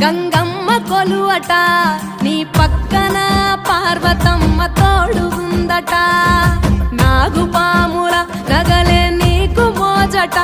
గంగమ్మ కొలువట నీ పక్కన పార్వతమ్మ తోడు ఉందట నాగుపాముల నగలే నీకు మోజట